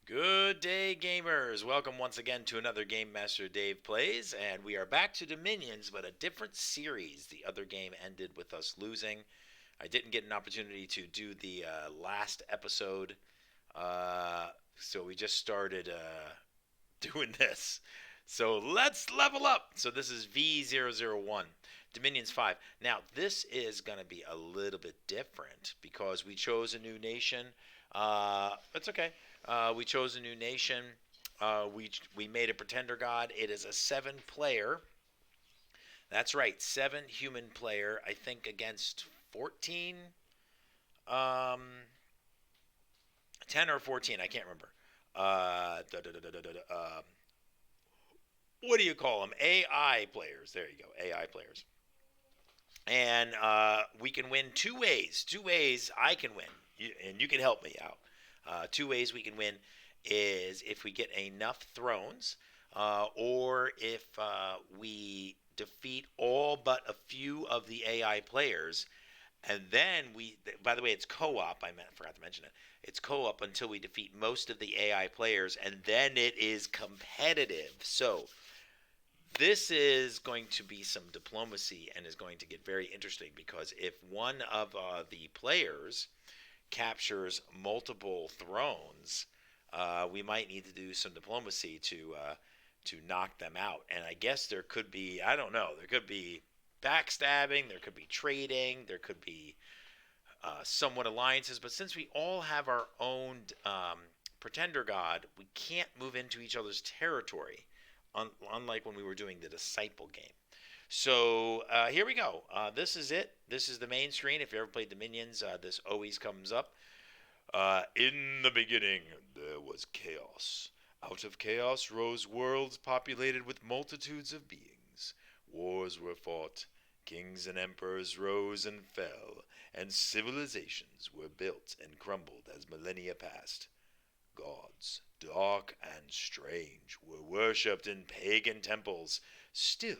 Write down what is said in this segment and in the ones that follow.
Good day, gamers! Welcome once again to another Game Master Dave Plays, and we are back to Dominions, but a different series. The other game ended with us losing. I didn't get an opportunity to do the last episode, so we just started doing this. So let's level up! So this is V001, Dominions 5. Now, this is going to be a little bit different because we chose a new nation. That's okay. We chose a new nation. We made a pretender god. It is a 7-player. That's right, 7 human player. I think against 14, um, 10 or 14. I can't remember. What do you call them? AI players. There you go. AI players. And we can win two ways. Two ways I can win, and you can help me out. Two ways we can win is if we get enough thrones, or if we defeat all but a few of the AI players. And then by the way, it's co-op. Forgot to mention it. It's co-op until we defeat most of the AI players, and then it is competitive. So this is going to be some diplomacy and is going to get very interesting because if one of the players captures multiple thrones, we might need to do some diplomacy to knock them out. And I guess there could be, I don't know, there could be backstabbing, there could be trading, there could be somewhat alliances. But since we all have our own pretender god, we can't move into each other's territory, unlike when we were doing the disciple game. So here we go. This is it. This is the main screen. If you ever played Dominions, this always comes up. In the beginning, there was chaos. Out of chaos rose worlds populated with multitudes of beings. Wars were fought. Kings and emperors rose and fell, and civilizations were built and crumbled as millennia passed. Gods, dark and strange, were worshipped in pagan temples. Still,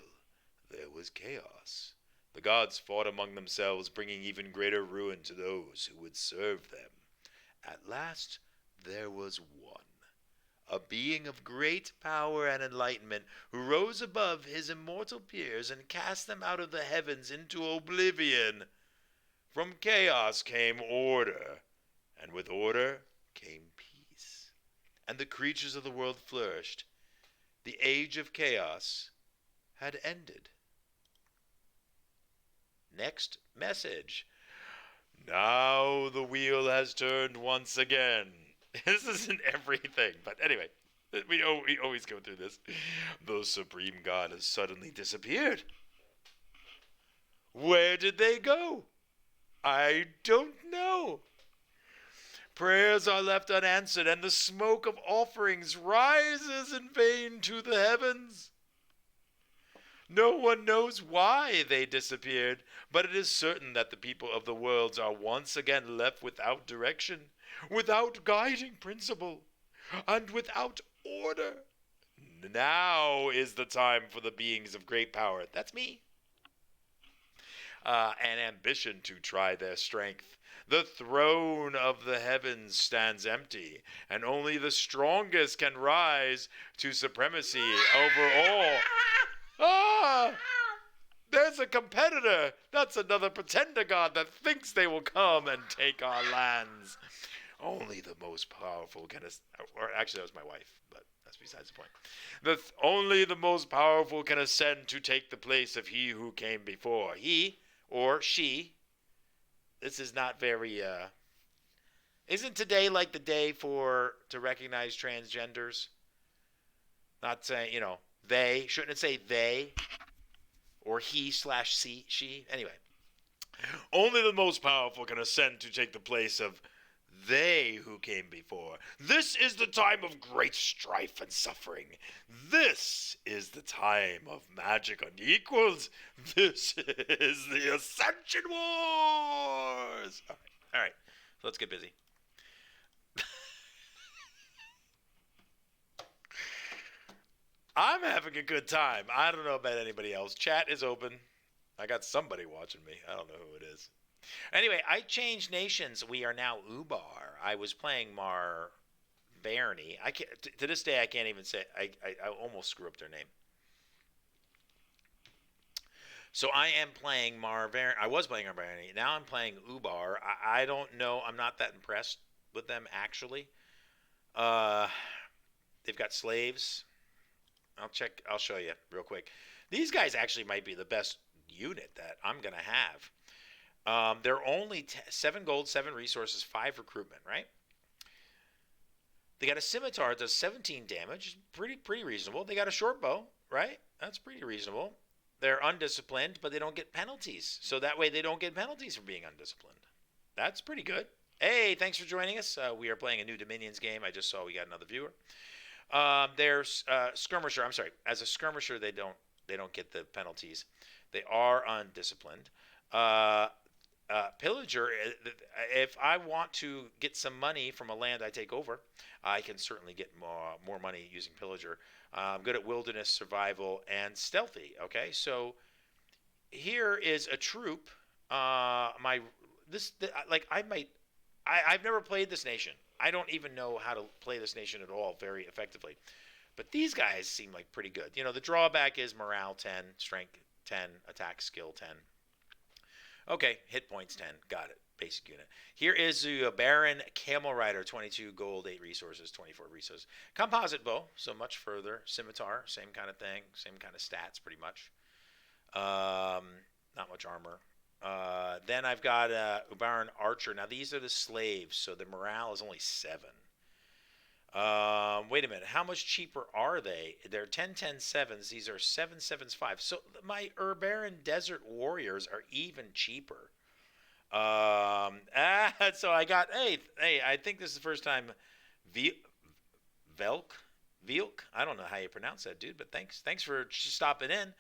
there was chaos. The gods fought among themselves, bringing even greater ruin to those who would serve them. At last, there was one, a being of great power and enlightenment, who rose above his immortal peers and cast them out of the heavens into oblivion. From chaos came order, and with order came peace. And the creatures of the world flourished. The age of chaos had ended. Next message. Now the wheel has turned once again. This isn't everything, but anyway, we always go through this. The supreme god has suddenly disappeared. Where did they go? I don't know. Prayers are left unanswered, and the smoke of offerings rises in vain to the heavens. No one knows why they disappeared, but it is certain that the people of the worlds are once again left without direction, without guiding principle, and without order. Now is the time for the beings of great power, that's me, and ambition to try their strength. The throne of the heavens stands empty, and only the strongest can rise to supremacy over all. Ah! There's a competitor! That's another pretender god that thinks they will come and take our lands. Only the most powerful can... Or actually, that was my wife, but that's besides the point. Only the most powerful can ascend to take the place of he who came before. He, or she... This is not very... Isn't today like the day to recognize transgenders? Not saying, they. Shouldn't it say they? Or he/she? Anyway. Only the most powerful can ascend to take the place of they who came before. This is the time of great strife and suffering. This is the time of magic unequaled. This is the Ascension Wars. All right. So let's get busy. I'm having a good time. I don't know about anybody else. Chat is open. I got somebody watching me. I don't know who it is. Anyway, I changed nations. We are now Ubar. I was playing Barony. I can't, to this day I can't even say. I almost screw up their name. So I am playing Marvern. I was playing Marvern. Now I'm playing Ubar. I don't know. I'm not that impressed with them actually. Uh, they've got slaves. I'll check. I'll show you real quick. These guys actually might be the best unit that I'm gonna have. They're only 7 gold, 7 resources, 5 recruitment. Right? They got a scimitar that does 17 damage. Pretty reasonable. They got a short bow. Right? That's pretty reasonable. They're undisciplined, but they don't get penalties. So that way they don't get penalties for being undisciplined. That's pretty good. Hey, thanks for joining us. We are playing a new Dominions game. I just saw we got another viewer. There's skirmisher. I'm sorry. As a skirmisher, they don't get the penalties. They are undisciplined. Pillager. If I want to get some money from a land I take over, I can certainly get more money using pillager. I'm good at wilderness survival and stealthy. Okay, so here is a troop. My this like I might. I've never played this nation. I don't even know how to play this nation at all very effectively. But these guys seem like pretty good. You know, the drawback is morale 10, strength 10, attack skill 10. Okay, hit points 10. Got it. Basic unit. Here is the Baron Camel Rider, 22 gold, 8 resources, 24 resources. Composite bow, so much further. Scimitar, same kind of thing, same kind of stats, pretty much. Not much armor. Then I've got Ubaran Archer. Now these are the slaves, so the morale is only 7. Wait a minute. How much cheaper are they? They're 10, 10, 7s. These are 7, 7s, 5. So my Urbaran Desert Warriors are even cheaper. So I got, hey, I think this is the first time Velk, I don't know how you pronounce that, dude, but thanks for stopping in.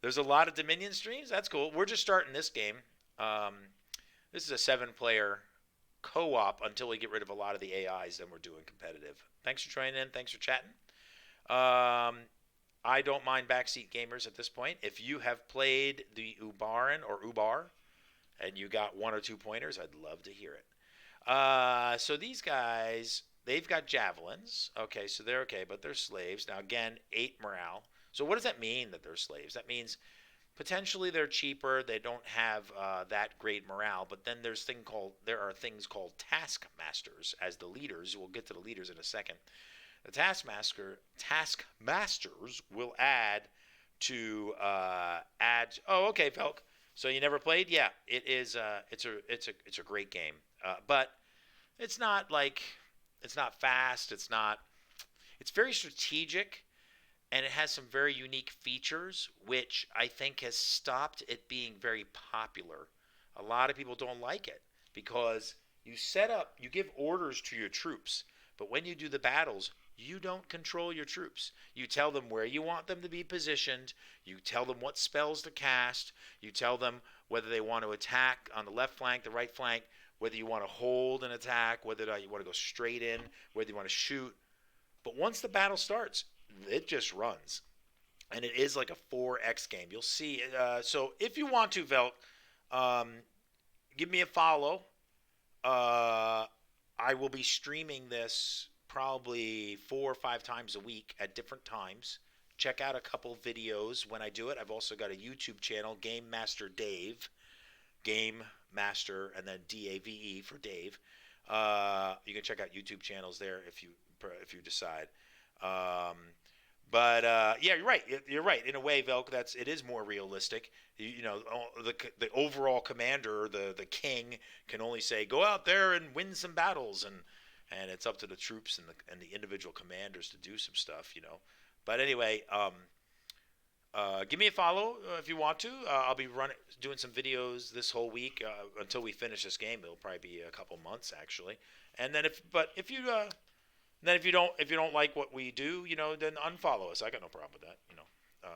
There's a lot of Dominion streams. That's cool. We're just starting this game. This is a 7-player co-op until we get rid of a lot of the AIs. Then we're doing competitive. Thanks for joining in. Thanks for chatting. I don't mind backseat gamers at this point. If you have played the Ubaran or Ubar and you got 1 or 2 pointers, I'd love to hear it. So these guys, they've got javelins. Okay, so they're okay, but they're slaves. Now again, 8 morale. So what does that mean that they're slaves? That means potentially they're cheaper. They don't have that great morale. But then there are things called taskmasters as the leaders. We'll get to the leaders in a second. The taskmasters will add to add. Oh, okay, Felk. So you never played? Yeah, it is. It's a great game. But it's not fast. It's very strategic. And it has some very unique features, which I think has stopped it being very popular. A lot of people don't like it because you give orders to your troops, but when you do the battles, you don't control your troops. You tell them where you want them to be positioned. You tell them what spells to cast. You tell them whether they want to attack on the left flank, the right flank, whether you want to hold an attack, whether you want to go straight in, whether you want to shoot. But once the battle starts, it just runs, and it is like a 4x game. You'll see. So if you want to, Velt, give me a follow. I will be streaming this probably 4 or 5 times a week at different times. Check out a couple videos when I do it. I've also got a YouTube channel, Game Master Dave, Game Master, and then DAVE for Dave. You can check out YouTube channels there if you decide. But yeah, you're right. You're right. In a way, Velk, it is more realistic. You know, the overall commander, the king, can only say, "Go out there and win some battles," and it's up to the troops and the individual commanders to do some stuff. You know. But anyway, give me a follow if you want to. I'll be doing some videos this whole week until we finish this game. It'll probably be a couple months actually. And then if you don't like what we do, you know, then unfollow us. I got no problem with that. You know,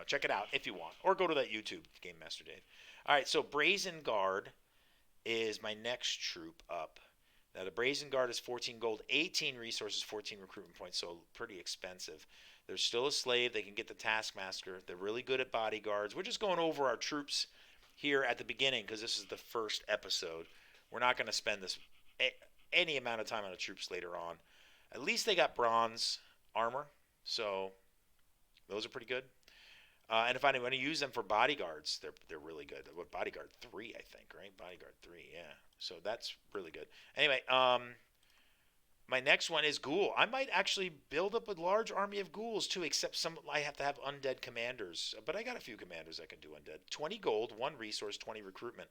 check it out if you want, or go to that YouTube, Game Master Dave. All right, so Brazen Guard is my next troop up. Now the Brazen Guard is 14 gold, 18 resources, 14 recruitment points, so pretty expensive. They're still a slave. They can get the Taskmaster. They're really good at bodyguards. We're just going over our troops here at the beginning because this is the first episode. We're not going to spend any amount of time on the troops later on. At least they got bronze armor, so those are pretty good. And if I want to use them for bodyguards, they're really good. What, bodyguard 3, I think, right? Bodyguard 3, yeah. So that's really good. Anyway, my next one is Ghoul. I might actually build up a large army of ghouls too, except some I have to have undead commanders. But I got a few commanders that can do undead. 20 gold, 1 resource, 20 recruitment.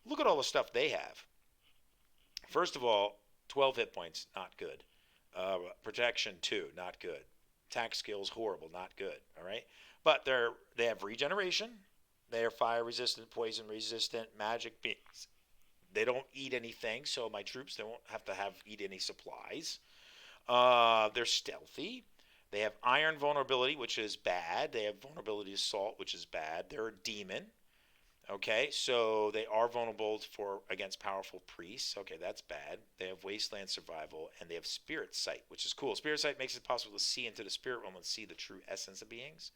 Look at all the stuff they have. First of all, 12 hit points, not good. Protection 2, not good. Attack skills horrible, not good. All right, but they have regeneration. They are fire resistant, poison resistant, magic beams. They don't eat anything, so my troops they won't have to eat any supplies. They're stealthy. They have iron vulnerability, which is bad. They have vulnerability to salt, which is bad. They're a demon. Okay, so they are vulnerable for against powerful priests. Okay, that's bad. They have wasteland survival, and they have spirit sight, which is cool. Spirit sight makes it possible to see into the spirit realm and see the true essence of beings.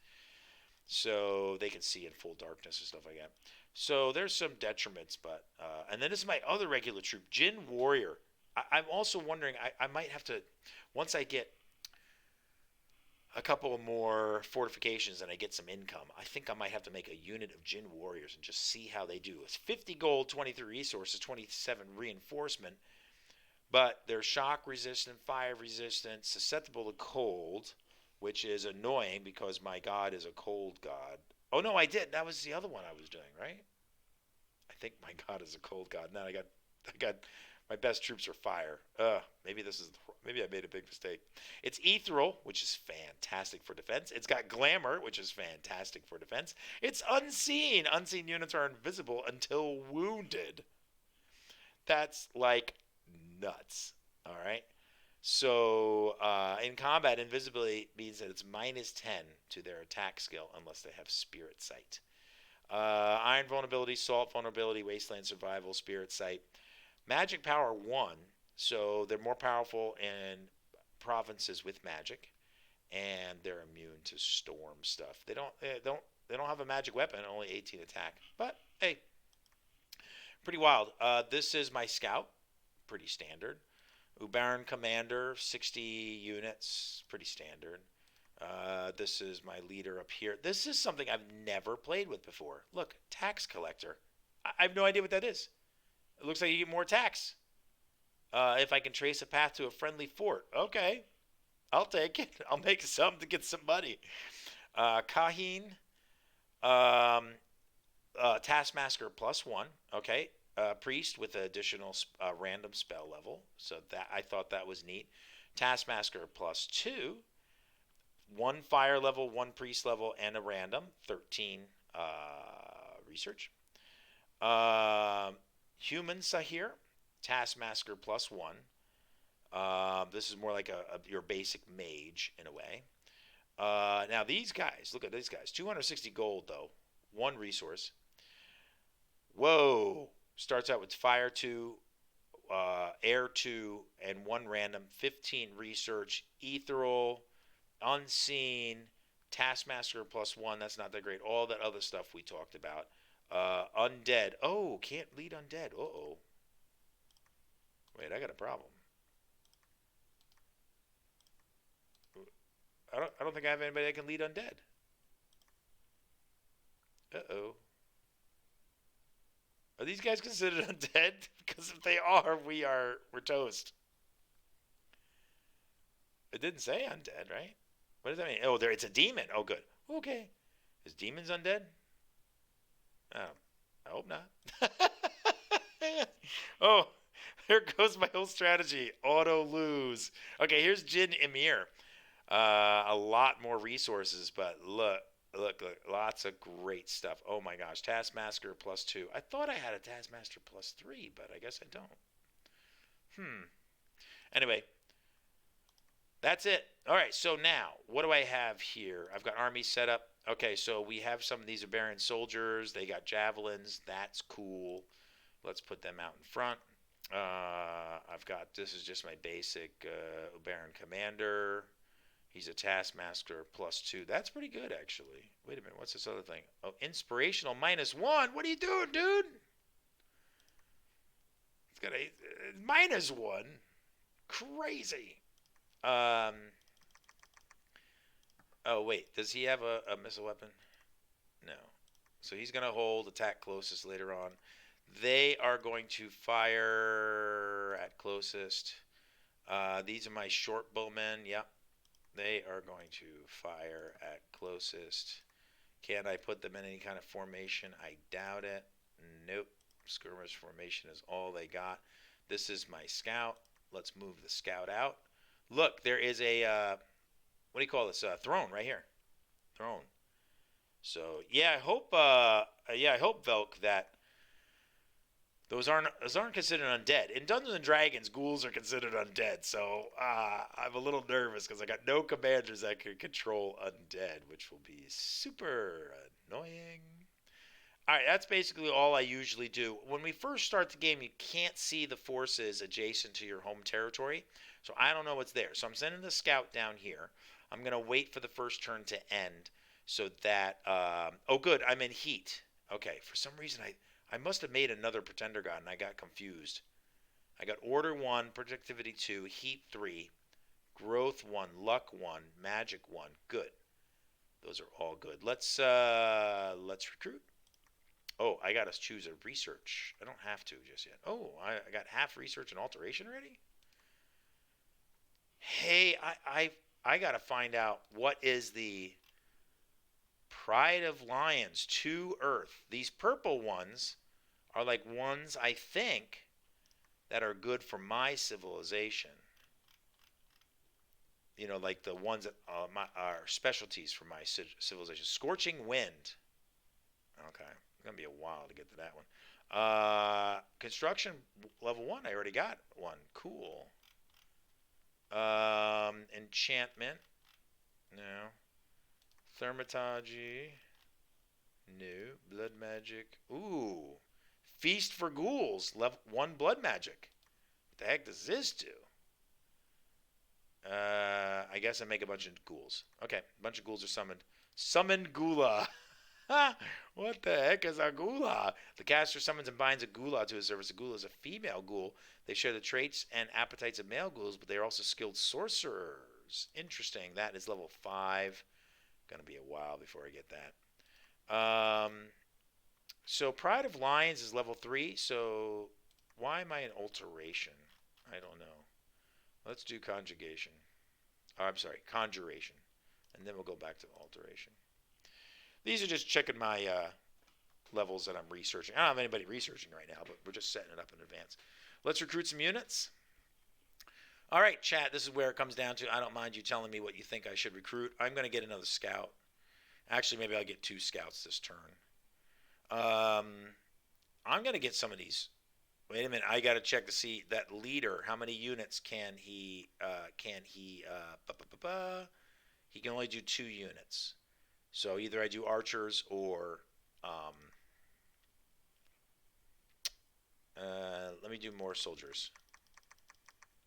So they can see in full darkness and stuff like that. So there's some detriments, but and then this is my other regular troop, Jin Warrior. I'm also wondering. I might have to once I get a couple more fortifications and I get some income. I think I might have to make a unit of Jin Warriors and just see how they do. It's 50 gold, 23 resources, 27 reinforcement, but they're shock resistant, fire resistant, susceptible to cold, which is annoying because my god is a cold god. Oh no, I did. That was the other one I was doing, right? I think my god is a cold god. Now I got my best troops are fire. Maybe I made a big mistake. It's ethereal, which is fantastic for defense. It's got glamour, which is fantastic for defense. It's unseen. Unseen units are invisible until wounded. That's like nuts. All right. So in combat, invisibility means that it's -10 to their attack skill unless they have spirit sight. Iron vulnerability, salt vulnerability, wasteland survival, spirit sight. Magic power 1, so they're more powerful in provinces with magic, and they're immune to storm stuff. They don't have a magic weapon, only 18 attack. But hey, pretty wild. This is my scout, pretty standard. Ubar commander, 60 units, pretty standard. This is my leader up here. This is something I've never played with before. Look, tax collector. I have no idea what that is. It looks like you get more tax. If I can trace a path to a friendly fort. Okay. I'll take it. I'll make some to get some money. Kahin. Taskmaster +1. Okay. Priest with an additional random spell level. So that I thought that was neat. Taskmaster +2. 1 fire level, 1 priest level, and a random. 13 research. Human Sahir, Taskmaster +1. This is more like your basic mage in a way. Now these guys, look at these guys. 260 gold though, 1 resource. Whoa! Starts out with fire 2, air 2, and 1 random. 15 research, ethereal, unseen, Taskmaster +1. That's not that great. All that other stuff we talked about. Undead. Oh, can't lead undead. Uh-oh. Wait, I got a problem. I don't think I have anybody that can lead undead. Uh-oh. Are these guys considered undead? Because if they are, we're toast. It didn't say undead, right? What does that mean? Oh, it's a demon. Oh, good. Okay. Is demons undead? Oh, I hope not. Oh, there goes my whole strategy. Auto lose. Okay, here's Jin Emir. A lot more resources, but look, lots of great stuff. Oh my gosh, Taskmaster +2. I thought I had a Taskmaster +3, but I guess I don't. Anyway, that's it. All right, so now, what do I have here? I've got armies set up. Okay, so we have some of these Ubaran soldiers. They got javelins. That's cool. Let's put them out in front. This is just my basic Ubaran commander. He's a Taskmaster +2. That's pretty good, actually. Wait a minute, what's this other thing? Oh, inspirational -1. What are you doing, dude? It's got a -1. Crazy. Oh wait, does he have a missile weapon? No. So he's going to hold attack closest later on. They are going to fire at closest. These are my short bowmen. Yep. They are going to fire at closest. Can I put them in any kind of formation? I doubt it. Nope. Skirmish formation is all they got. This is my scout. Let's move the scout out. Look, there is a, what do you call this? Throne right here. Throne. So yeah, I hope Velk that those aren't considered undead. In Dungeons and Dragons, ghouls are considered undead. So I'm a little nervous because I got no commanders that can control undead, which will be super annoying. All right, that's basically all I usually do. When we first start the game, you can't see the forces adjacent to your home territory, so I don't know what's there. So I'm sending the scout down here. I'm going to wait for the first turn to end so that, oh good, I'm in heat. Okay, for some reason I must have made another pretender god and I got confused. I got order 1, productivity 2, heat 3, growth 1, luck 1, magic 1. Good. Those are all good. Let's recruit. Oh, I got to choose a research. I don't have to just yet. Oh, I got half research and alteration already? Hey, I got to find out what is the Pride of Lions to Earth. These purple ones are like ones I think that are good for my civilization. You know, like the ones that are specialties for my civilization. Scorching Wind. Okay. It's going to be a while to get to that one. Construction level 1. I already got one. Cool. Enchantment. No. Thermatology. No. Blood magic. Ooh. Feast for Ghouls. Level 1 blood magic. What the heck does this do? I guess I make a bunch of ghouls. Okay. A bunch of ghouls are summoned. Summon Ghula. What the heck is a Ghula? The caster summons and binds a Ghula to his service. A Ghula is a female ghoul. They share the traits and appetites of male ghouls, but they are also skilled sorcerers. Interesting. That is level 5. Gonna be a while before I get that. So Pride of Lions is level 3. So why am I in alteration? I don't know. Let's do conjugation. Oh, I'm sorry, conjuration. And then we'll go back to alteration. These are just checking my levels that I'm researching. I don't have anybody researching right now, but we're just setting it up in advance. Let's recruit some units. All right, chat, this is where it comes down to. I don't mind you telling me what you think I should recruit. I'm going to get another scout. Actually, maybe I'll get 2 scouts this turn. I'm going to get some of these. Wait a minute, I got to check to see that leader. How many units can he? He can only do 2 units. So either I do archers or let me do more soldiers.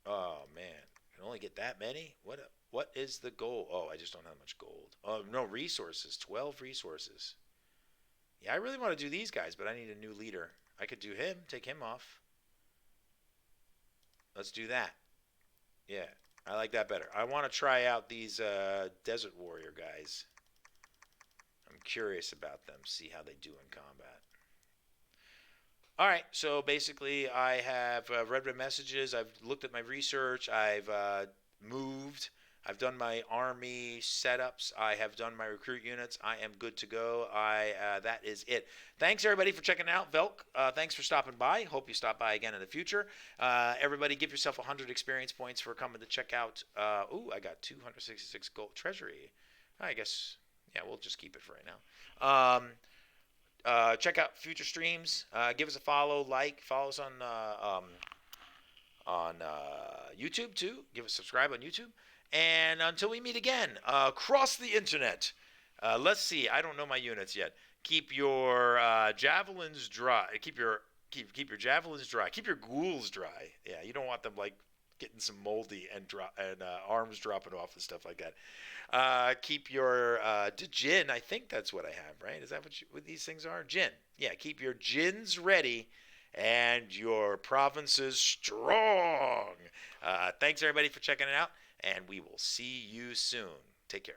Oh man, I can only get that many. What is the goal? Oh, I just don't have much gold. Oh no, resources. 12 resources. Yeah, I really want to do these guys, but I need a new leader. I could do him. Take him off. Let's do that. Yeah, I like that better. I want to try out these desert warrior guys. I'm curious about them, see how they do in combat. All right, so basically I have read my messages, I've looked at my research, I've moved, I've done my army setups, I have done my recruit units, I am good to go. That is it. Thanks everybody for checking out. Velk, thanks for stopping by. Hope you stop by again in the future. Everybody give yourself 100 experience points for coming to check out. I got 266 gold treasury. I guess, yeah, we'll just keep it for right now. Check out future streams. Give us a follow, follow us on YouTube too. Give us a subscribe on YouTube. And until we meet again, across the internet. Let's see. I don't know my units yet. Keep your javelins dry. Keep your javelins dry. Keep your ghouls dry. Yeah, you don't want them like getting some moldy and arms dropping off and stuff like that. Keep your Jin. I think that's what I have, right? Is that what these things are? Jin. Yeah, keep your Jins ready and your provinces strong. Thanks, everybody, for checking it out. and we will see you soon. Take care.